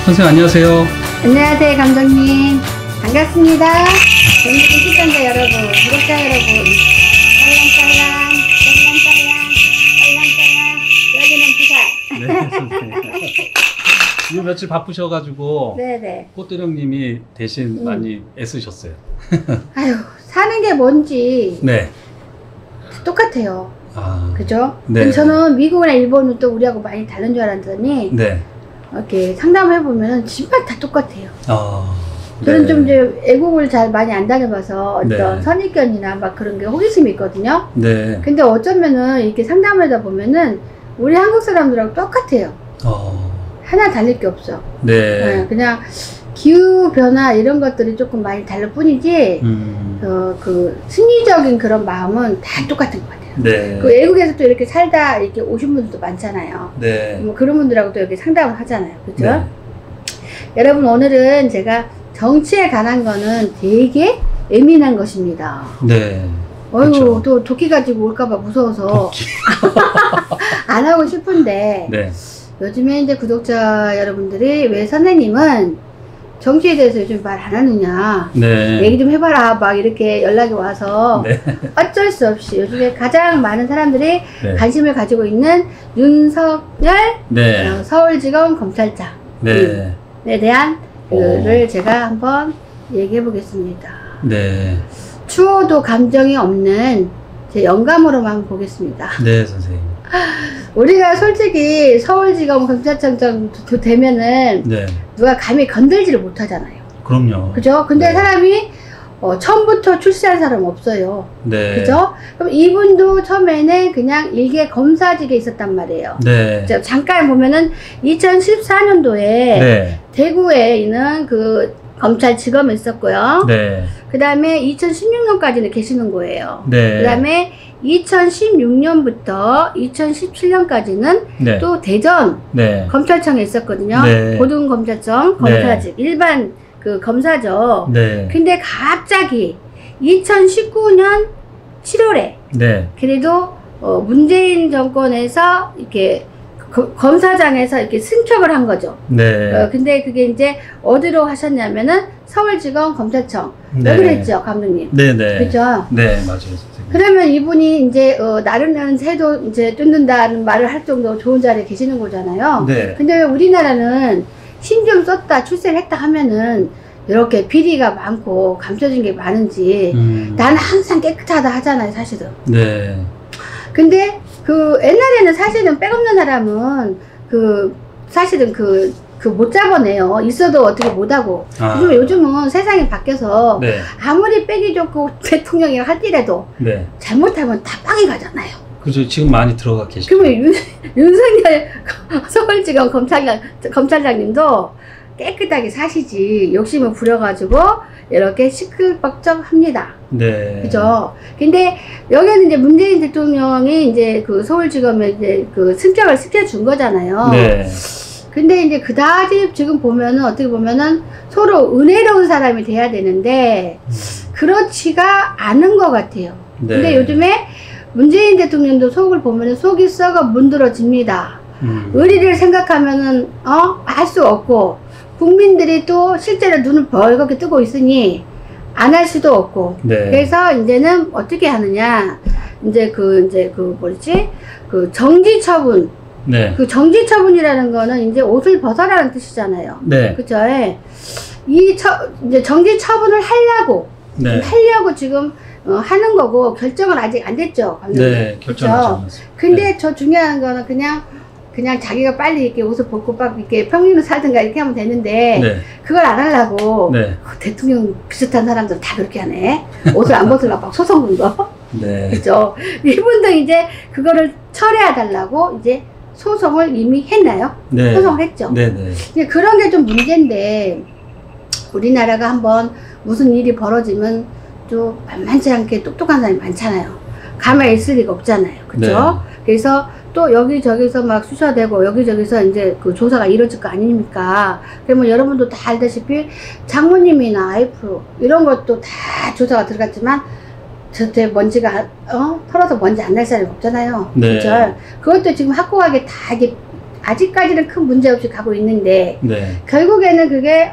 선생님 안녕하세요. 안녕하세요, 감독님. 반갑습니다. 전국의 시청자 여러분, 구독자 여러분. 짤랑짤랑, 짤랑짤랑, 짤랑짤랑, 여기는 부산. 네, 선생님. 이 며칠 바쁘셔가지고 네네. 꽃대령님이 대신 많이 애쓰셨어요. 아유, 사는 게 뭔지 네. 똑같아요. 아, 그죠? 네. 근데 저는 미국이나 일본은 또 우리하고 많이 다른 줄 알았더니 네. 이렇게 상담해보면 진짜 다 똑같아요. 아, 저는 네. 좀 이제 애국을 잘 많이 안 다녀봐서 어떤 네. 선입견이나 막 그런 게 호기심이 있거든요. 네. 근데 어쩌면은 이렇게 상담하다 보면은 우리 한국 사람들하고 똑같아요. 하나 달릴 게 없어. 네. 네, 그냥 기후 변화 이런 것들이 조금 많이 다를 뿐이지 그 심리적인 그런 마음은 다 똑같은 것 같아요. 네. 그 외국에서 또 이렇게 살다 이렇게 오신 분들도 많잖아요. 네. 뭐 그런 분들하고 또 이렇게 상담을 하잖아요. 그죠? 네. 여러분, 오늘은 제가 정치에 관한 거는 되게 예민한 것입니다. 네. 어휴, 그쵸. 또 도끼 가지고 올까봐 무서워서 안 하고 싶은데 네. 요즘에 이제 구독자 여러분들이 왜 선생님은 정치에 대해서 요즘 말 안 하느냐, 네. 얘기 좀 해봐라, 막 이렇게 연락이 와서 네. 어쩔 수 없이 요즘에 가장 많은 사람들이 네. 관심을 가지고 있는 윤석열 네. 서울지검 검찰장에 네. 대한 오. 그를 제가 한번 얘기해 보겠습니다. 네. 추호도 감정이 없는 제 영감으로만 보겠습니다. 네, 선생님. 우리가 솔직히 서울지검 검찰청 정도 되면은 네. 누가 감히 건들지를 못하잖아요. 그럼요. 그죠? 근데 네. 사람이 처음부터 출세한 사람 없어요. 네. 그죠? 그럼 이분도 처음에는 그냥 일개 검사직에 있었단 말이에요. 네. 잠깐 보면은 2014년도에 네. 대구에 있는 그 검찰지검에 있었고요. 네. 그 다음에 2016년까지는 계시는 거예요. 네. 그 다음에 2016년부터 2017년까지는 네. 또 대전 네. 검찰청에 있었거든요. 네. 고등검찰청 검사직, 일반 그 검사죠. 네. 근데 갑자기 2019년 7월에 네. 그래도 문재인 정권에서 이렇게 검사장에서 이렇게 승격을 한 거죠. 네. 근데 그게 이제 어디로 하셨냐면은 서울지검 검찰청. 네. 왜 그랬죠, 감독님? 네네. 그죠? 네, 맞아요, 선생님. 그러면 이분이 이제 나르는 새도 이제 뜯는다는 말을 할 정도로 좋은 자리에 계시는 거잖아요. 네. 근데 왜 우리나라는 힘 좀 썼다 출세를 했다 하면은 이렇게 비리가 많고 감춰진 게 많은지 나는 항상 깨끗하다 하잖아요, 사실은. 네. 근데 그 옛날에는 사실은 백 없는 사람은 사실은 못 잡아내요. 있어도 어떻게 못하고. 아. 요즘은 세상이 바뀌어서 네. 아무리 백이 좋고 대통령이 할지라도 네. 잘못하면 다 빵이 가잖아요. 그죠. 지금 많이 들어가 계시죠. 그러면 윤석열 서울지검 검찰장님도 깨끗하게 사시지 욕심을 부려가지고 이렇게 시끌벅적합니다. 네. 그죠? 근데 여기는 이제 문재인 대통령이 이제 그 서울지검에 이제 그 승격을 시켜준 거잖아요. 네. 근데 이제 그다지 지금 보면은 어떻게 보면은 서로 은혜로운 사람이 돼야 되는데 그렇지가 않은 것 같아요. 네. 근데 요즘에 문재인 대통령도 속을 보면은 속이 썩어 문드러집니다. 의리를 생각하면은 할 수 없고 국민들이 또 실제로 눈을 벌겋게 뜨고 있으니 안 할 수도 없고. 네. 그래서 이제는 어떻게 하느냐, 이제 그 뭐지, 그 정지 처분. 네. 그 정지 처분이라는 거는 이제 옷을 벗어라는 뜻이잖아요. 네. 그죠? 이제 정지 처분을 네. 하려고 지금 하는 거고 결정은 아직 안 됐죠. 감독님. 네. 결정하지 않았습니다. 근데 네. 저 중요한 거는 그냥 자기가 빨리 이렇게 옷을 벗고 막 이렇게 평민으로 살든가 이렇게 하면 되는데 네. 그걸 안 하려고 네. 대통령 비슷한 사람들 다 그렇게 하네. 옷을 안 벗으려고 막 소송 건 거. 네. 그죠? 이분도 이제 그거를 철회해 달라고 이제 소송을 이미 했나요? 네. 소송을 했죠. 네네. 근데 그런 게 좀 문제인데 우리나라가 한번 무슨 일이 벌어지면 좀 만만치 않게 똑똑한 사람이 많잖아요. 가만히 있을 리가 없잖아요. 그죠? 네. 그래서 또 여기저기서 막 수사되고 여기저기서 이제 그 조사가 이루어질 거 아닙니까? 그러면 여러분도 다 알다시피 장모님이나 아이프 이런 것도 다 조사가 들어갔지만 저때 먼지가 털어서 먼지 안 날 사람이 없잖아요. 네. 그죠? 그것도 지금 확고하게 다 이게 아직까지는 큰 문제 없이 가고 있는데 네. 결국에는 그게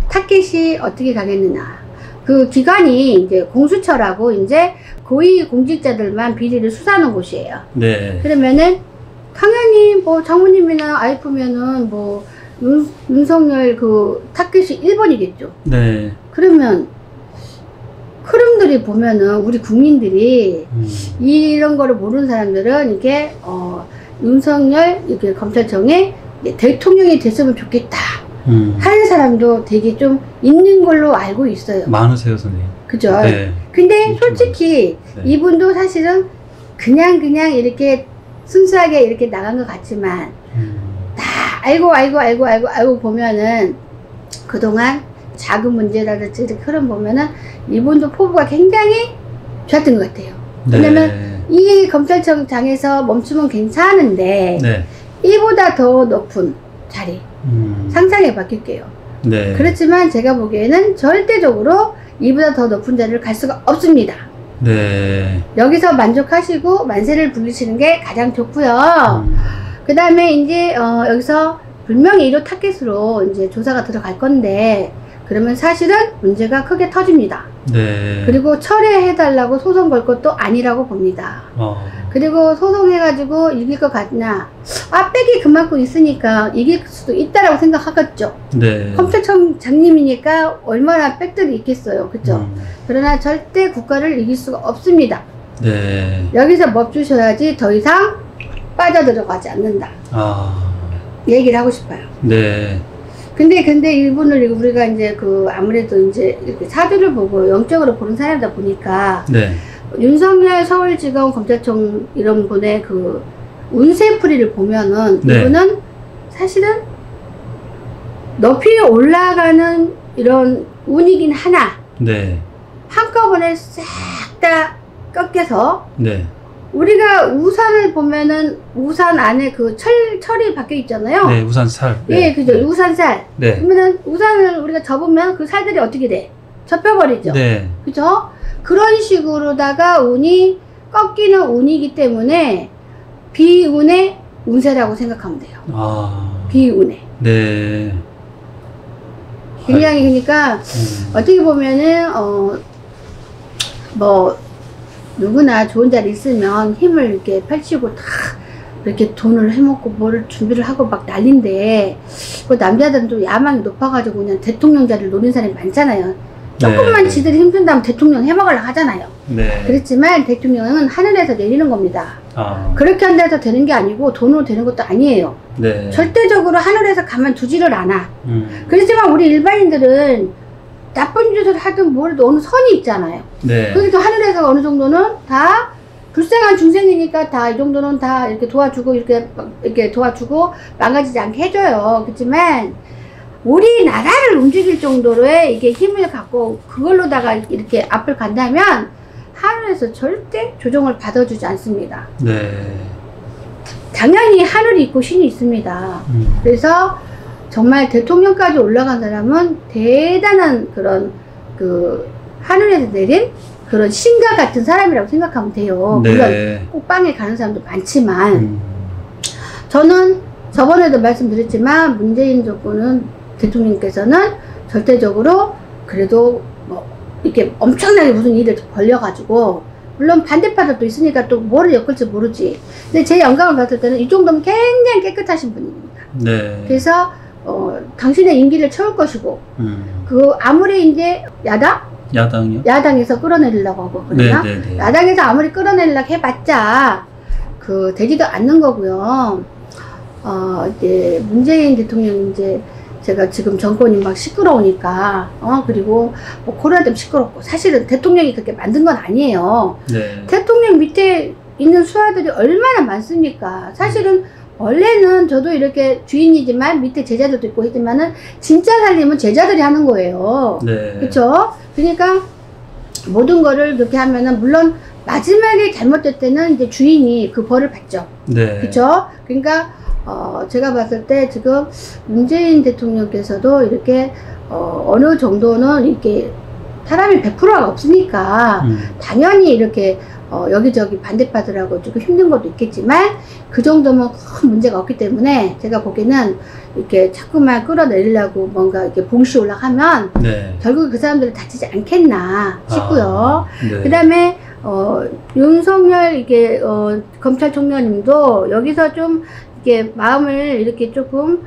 타켓이 어떻게 가겠느냐. 그 기관이 이제 공수처라고 이제 고위 공직자들만 비리를 수사하는 곳이에요. 네. 그러면은 당연히 뭐 장모님이나 아이프면은 뭐 윤석열 그 타켓이 1번이겠죠. 네. 그러면 흐름들이 보면은 우리 국민들이 이런 거를 모르는 사람들은 이게 윤석열 이렇게 검찰청에 대통령이 됐으면 좋겠다 하는 사람도 되게 좀 있는 걸로 알고 있어요. 많으세요, 선생님. 그죠? 네. 근데 솔직히 네. 이분도 사실은 그냥 이렇게 순수하게 이렇게 나간 것 같지만 다 알고 보면은 그동안 작은 문제라든지 이렇게 흐름 보면은 이분도 포부가 굉장히 좋았던 것 같아요. 왜냐면 이 검찰청장에서 멈추면 괜찮은데 네. 이보다 더 높은 자리 상상해 봤길게요. 네. 그렇지만 제가 보기에는 절대적으로 이보다 더 높은 자리를 갈 수가 없습니다. 네. 여기서 만족하시고 만세를 부르시는 게 가장 좋고요. 그 다음에 이제 여기서 불명예 1호 타켓으로 이제 조사가 들어갈 건데 그러면 사실은 문제가 크게 터집니다. 네. 그리고 철회해달라고 소송 걸 것도 아니라고 봅니다. 그리고 소송해가지고 이길 것 같나? 백이 그만큼 있으니까 이길 수도 있다라고 생각하겠죠. 네. 검찰청장님이니까 얼마나 백들이 있겠어요. 그죠? 그러나 절대 국가를 이길 수가 없습니다. 네. 여기서 멈추셔야지 더 이상 빠져들어가지 않는다. 얘기를 하고 싶어요. 네. 근데 이분을 우리가 이제 아무래도 이제 이렇게 사주를 보고 영적으로 보는 사람이다 보니까 네. 윤석열 서울지검 검찰청 이런 분의 그 운세풀이를 보면은 네. 이분은 사실은 높이 올라가는 이런 운이긴 하나 네. 한꺼번에 싹 다 꺾여서 네. 우리가 우산을 보면은 우산 안에 그 철이 박혀 있잖아요. 네, 우산 살. 예, 그죠. 네. 우산살. 네. 그러면은 우산을 우리가 접으면 그 살들이 어떻게 돼? 접혀버리죠. 네. 그죠? 그런 식으로다가 운이 꺾이는 운이기 때문에 비운의 운세라고 생각하면 돼요. 비운의. 네. 굉장히 그러니까 어떻게 보면은 뭐 누구나 좋은 자리 있으면 힘을 이렇게 펼치고 다 이렇게 돈을 해먹고 뭐를 준비를 하고 막 난린데 그 남자들은 좀 야망이 높아가지고 그냥 대통령 자리를 노린 사람이 많잖아요. 조금만 네. 지들이 힘든다면 대통령 해먹으려고 하잖아요. 네. 그렇지만 대통령은 하늘에서 내리는 겁니다. 그렇게 한다고 되는 게 아니고 돈으로 되는 것도 아니에요. 네. 절대적으로 하늘에서 가만두지를 않아. 그렇지만 우리 일반인들은 나쁜 짓을 하든 뭐라도 어느 선이 있잖아요. 네. 그래도 하늘에서 어느 정도는 다 불쌍한 중생이니까 다 이 정도는 다 이렇게 도와주고 이렇게 도와주고 망가지지 않게 해줘요. 그렇지만 우리나라를 움직일 정도로의 이게 힘을 갖고 그걸로다가 이렇게 앞을 간다면 하늘에서 절대 조정을 받아주지 않습니다. 네. 당연히 하늘이 있고 신이 있습니다. 그래서 정말 대통령까지 올라간 사람은 대단한 그런 하늘에서 내린 그런 신과 같은 사람이라고 생각하면 돼요. 네. 물론 꼭 빵에 가는 사람도 많지만 저는 저번에도 말씀드렸지만 문재인 정부는 대통령께서는 절대적으로 그래도 뭐 이렇게 엄청나게 무슨 일을 벌려가지고 물론 반대파들도 있으니까 또 뭐를 엮을지 모르지. 근데 제 영감을 봤을 때는 이 정도면 굉장히 깨끗하신 분입니다. 네. 그래서 당신의 임기를 채울 것이고 아무리 이제 야당이요? 야당에서 끌어내리려고 하고 그러나 네. 야당에서 아무리 끌어내리려고 해봤자 되지도 않는 거고요. 이제 문재인 대통령 이제 제가 지금 정권이 막 시끄러우니까 그리고 뭐 코로나 때문에 시끄럽고 사실은 대통령이 그렇게 만든 건 아니에요. 네. 대통령 밑에 있는 수하들이 얼마나 많습니까? 사실은 원래는 저도 이렇게 주인이지만 밑에 제자들도 있고 했지만은 진짜 살림은 제자들이 하는 거예요. 네. 그렇죠? 그러니까 모든 거를 그렇게 하면은 물론 마지막에 잘못될 때는 이제 주인이 그 벌을 받죠. 네. 그렇죠? 그러니까 제가 봤을 때 지금 문재인 대통령께서도 이렇게 어느 정도는 이렇게 사람이 100%가 없으니까 당연히 이렇게 여기저기 반대파들하고 조금 힘든 것도 있겠지만 그 정도면 큰 문제가 없기 때문에 제가 보기에는 이렇게 자꾸만 끌어내리려고 뭔가 이렇게 봉시 올라가면 네. 결국 그 사람들이 다치지 않겠나 싶고요. 네. 그 다음에 윤석열 이게 검찰총장님도 여기서 좀 이렇게 마음을 이렇게 조금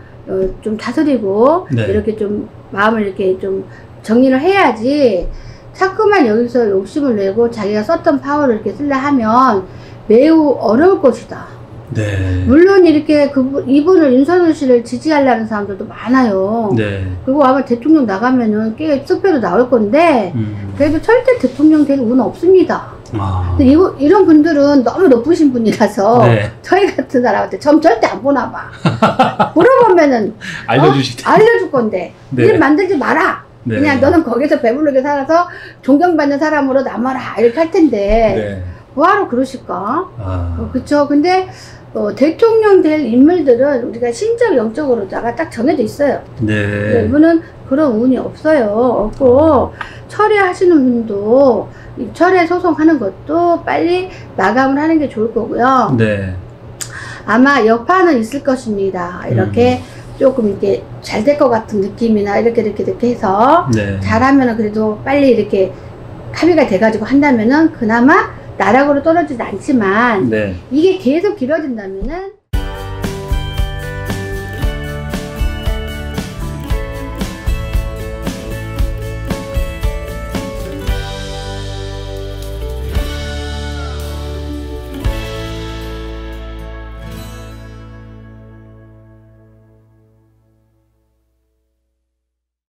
좀 다스리고 네. 이렇게 좀 마음을 이렇게 좀 정리를 해야지 자꾸만 여기서 욕심을 내고 자기가 썼던 파워를 이렇게 쓰려 하면 매우 어려울 것이다. 네. 물론 이렇게 이분을 윤석열 씨를 지지하려는 사람들도 많아요. 네. 그리고 아마 대통령 나가면은 꽤 수표도 나올 건데 그래도 절대 대통령 될 운은 없습니다. 근데 이런 분들은 너무 높으신 분이라서 네. 저희 같은 사람한테 점 절대 안 보나 봐. 물어보면은 알려줄 건데 네. 일 만들지 마라. 네. 그냥 너는 거기서 배부르게 살아서 존경받는 사람으로 남아라 이렇게 할 텐데 네. 뭐하러 그러실까? 그쵸. 근데 대통령 될 인물들은 우리가 신적 영적으로다가 딱 정해져 있어요. 네. 이분은 그런 운이 없어요. 없고 철회하시는 분도 철회 소송하는 것도 빨리 마감을 하는 게 좋을 거고요. 네. 아마 여파는 있을 것입니다. 이렇게 조금 이렇게 잘 될 것 같은 느낌이나 이렇게 해서 네. 잘하면은 그래도 빨리 이렇게 합의가 돼가지고 한다면은 그나마 나락으로 떨어지지 않지만 네. 이게 계속 길어진다면은